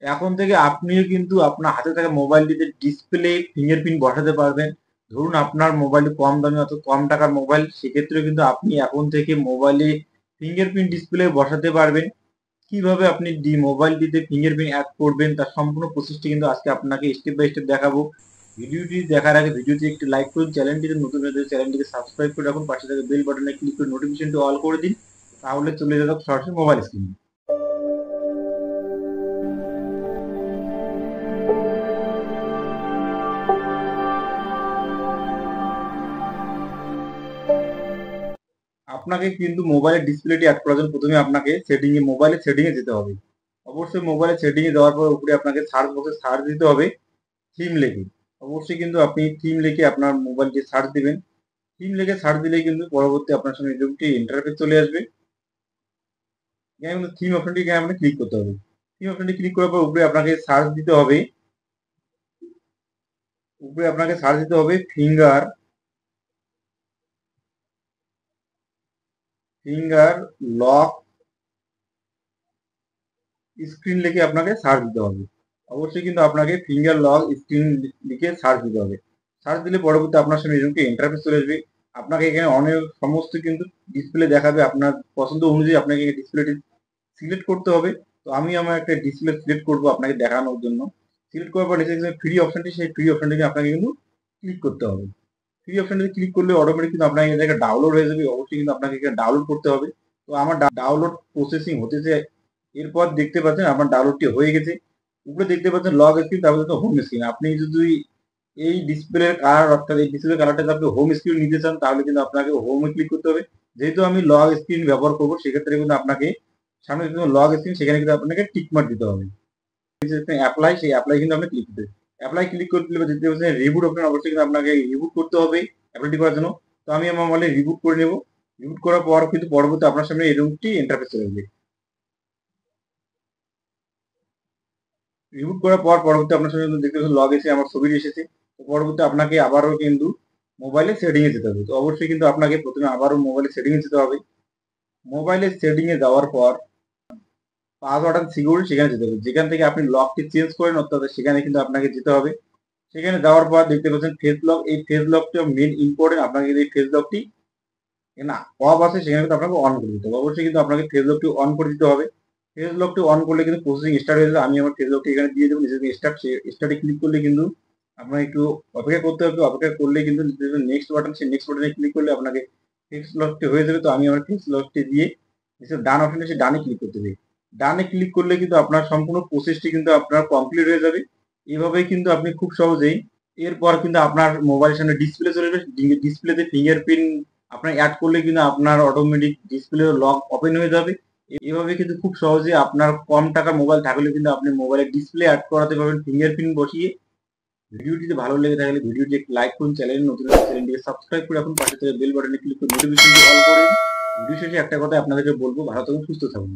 এখন থেকে আপনিও কিন্তু আপনার হাতে থাকা মোবাইলটিতে ডিসপ্লে ফিঙ্গারপ্রিন্ট বসাতে পারবেন। ধরুন আপনার মোবাইলটি কম দামি অথবা কম টাকার মোবাইল, সেক্ষেত্রে কিন্তু আপনি এখন থেকে মোবাইলে ফিঙ্গারপ্রিন্ট ডিসপ্লে বসাতে পারবেন। কিভাবে আপনি মোবাইলটিতে ফিঙ্গারপ্রিন্ট অ্যাড করবেন তার সম্পূর্ণ প্রসেসটি কিন্তু আজকে আপনাকে স্টেপ বাই স্টেপ দেখাবো। ভিডিওটি দেখার আগে ভিডিওটি একটি লাইক করুন, চ্যানেলটিতে নতুন হলে চ্যানেলটিকে সাবস্ক্রাইব করে রাখুন, পাশে থাকা বেল বাটনে ক্লিক করে নোটিফিকেশনটি অল করে দিন। তাহলে চলে যাবে সরাসরি মোবাইল স্ক্রিনে। আপনাকে কিন্তু মোবাইলের ডিসপ্লেটি অ্যাড করার জন্য প্রথমে আপনাকে মোবাইলের সেটিংয়ে যেতে হবে। অবশ্যই মোবাইলের সেটিংয়ে যাওয়ার পর উপরে আপনাকে সার্চ বক্সে সার্চ দিতে হবে থিম লিখে। অবশ্যই কিন্তু আপনি থিম লিখে আপনার মোবাইলটি সার্চ দিবেন। থিম লিখে সার্চ দিলেই কিন্তু পরবর্তী আপনার সামনে এরকম একটি ইন্টারফেস চলে আসবে। এখানে কিন্তু থিম অপশনটি এখানে আপনাকে ক্লিক করতে হবে। থিম অপশনটি ক্লিক করার পর উপরে আপনাকে সার্চ দিতে হবে। উপরে আপনাকে সার্চ দিতে হবে ফিঙ্গার লক স্ক্রিন লিখে আপনাকে সার্চ দিতে হবে। অবশ্যই কিন্তু আপনাকে ফিঙ্গার লক স্ক্রিন লিখে সার্চ দিতে হবে। সার্চ দিলে পরবর্তী আপনার সামনে এরকম ইন্টারফেস চলে আসবে। আপনাকে এখানে অনেক সমস্ত কিন্তু ডিসপ্লে দেখাবে। আপনার পছন্দ অনুযায়ী আপনাকে ডিসপ্লেটি সিলেক্ট করতে হবে। তো আমি আমার একটা ডিসপ্লে সিলেক্ট করব আপনাকে দেখানোর জন্য। সিলেক্ট করার পর নিচে যে ফ্রি অপশনটি, সেই ফ্রি অপশনটিকে আপনাকে কিন্তু ক্লিক করতে হবে। ফ্রি অপশনটিতে ক্লিক করলে অটোমেটিক কিন্তু আপনার এই জায়গায় ডাউনলোড হয়ে যাবে। অবশ্যই কিন্তু আপনাকে এখানে ডাউনলোড করতে হবে। তো আমার ডাউনলোড প্রসেসিং হতেছে। এরপর দেখতে পাচ্ছেন আমার ডাউনলোডটি হয়ে গেছে। উপরে দেখতে পাচ্ছেন লগ স্ক্রিন, তারপরে তো হোম স্ক্রিন। আপনি যদি এই ডিসপ্লের কালার, অর্থাৎ এই ডিসপ্লে কালারটা যদি আপনি হোম স্ক্রিন নিতে চান তাহলে কিন্তু আপনাকে হোমে ক্লিক করতে হবে। যেহেতু আমি লগ স্ক্রিন ব্যবহার করবো সেক্ষেত্রে কিন্তু আপনাকে সামনে কিন্তু লগ স্ক্রিন, সেখানে কিন্তু আপনাকে টিক মার্ক দিতে হবে। অ্যাপ্লাই, সেই অ্যাপ্লাই কিন্তু আপনি ক্লিক করতে হবে। অ্যাপ্লাই ক্লিক করলে দেখতে পাচ্ছেন রিবুট অপশন, অবশ্যই কিন্তু আপনাকে রিবুট করতে হবে অ্যাপ্লাইটি করার জন্য। তো আমি আমার মোবাইলে রিবুট করে নেব। রিবুট করার পর কিন্তু পরবর্তী আপনার সামনে এরকমটি ইন্টারফেস চলে আসবে। রিবুট করার পর পরবর্তী আপনার সামনে দেখতে পাচ্ছেন লগ এসে আমার ছবিটি এসেছে। তো পরবর্তী আপনাকে আবারও কিন্তু মোবাইলের সেটিংয়ে যেতে হবে। তো অবশ্যই কিন্তু আপনাকে প্রথমে আবারও মোবাইলের সেটিংয়ে যেতে হবে। মোবাইলের সেটিংয়ে যাওয়ার পর পাসওয়ার্ড অ্যান্ড সিকিউরিটি সেখানে যেতে হবে। যেখান থেকে আপনি লকটি চেঞ্জ করেন অর্থাৎ সেখানে কিন্তু আপনাকে যেতে হবে। সেখানে যাওয়ার পর দেখতে পাচ্ছেন ফেস লক। এই ফেস লকটা মেন ইম্পর্টেন্ট। আপনাকে এই ফেস লকটি না অফ আছে সেখানে কিন্তু আপনাকে অন করে দিতে হবে। অবশ্যই কিন্তু আপনাকে ফেস লকটি অন করে দিতে হবে। ফেস লকটি অন করলে কিন্তু প্রসেসিং স্টার্ট হয়ে যাবে। আমি আমার ফেস লকটি এখানে দিয়ে দেবো। নিচে স্টার্ট, স্টার্টে ক্লিক করলে কিন্তু আপনার একটু অপেক্ষা করতে হবে। অপেক্ষা করলে কিন্তু নেক্সট বাটন, সেই নেক্সট বাটনে ক্লিক করলে আপনাকে ফেস লকটি হয়ে যাবে। তো আমি আমার ফেস লকটি দিয়ে নিচে ডান অপশনে সে ডানে ক্লিক করতে হবে। ডানে ক্লিক করলে কিন্তু আপনার সম্পূর্ণ প্রসেসটি কিন্তু আপনার কমপ্লিট হয়ে যাবে। এভাবেই কিন্তু আপনি খুব সহজেই এরপর কিন্তু আপনার মোবাইলের সামনে ডিসপ্লে চলে আসবে। ডিসপ্লেতে ফিঙ্গারপ্রিন্ট আপনার অ্যাড করলে কিন্তু আপনার অটোমেটিক ডিসপ্লে লক ওপেন হয়ে যাবে। এভাবে কিন্তু খুব সহজে আপনার কম টাকার মোবাইল থাকলে কিন্তু আপনি মোবাইলের ডিসপ্লে অ্যাড করাতে পারবেন ফিঙ্গারপ্রিন্ট বসিয়ে। ভিডিওটিতে ভালো লেগে থাকলে ভিডিওটি একটি লাইক করুন, চ্যানেল নতুন হলে চ্যানেলটিকে সাবস্ক্রাইব করে রাখুন, পাশে থেকে বেল বাটনে ক্লিক করে নোটিফিকেশনটি অল করে। ভিডিও শেষে একটা কথা আপনাদেরকে বলবো, ভালো থাকুন, সুস্থ থাকুন।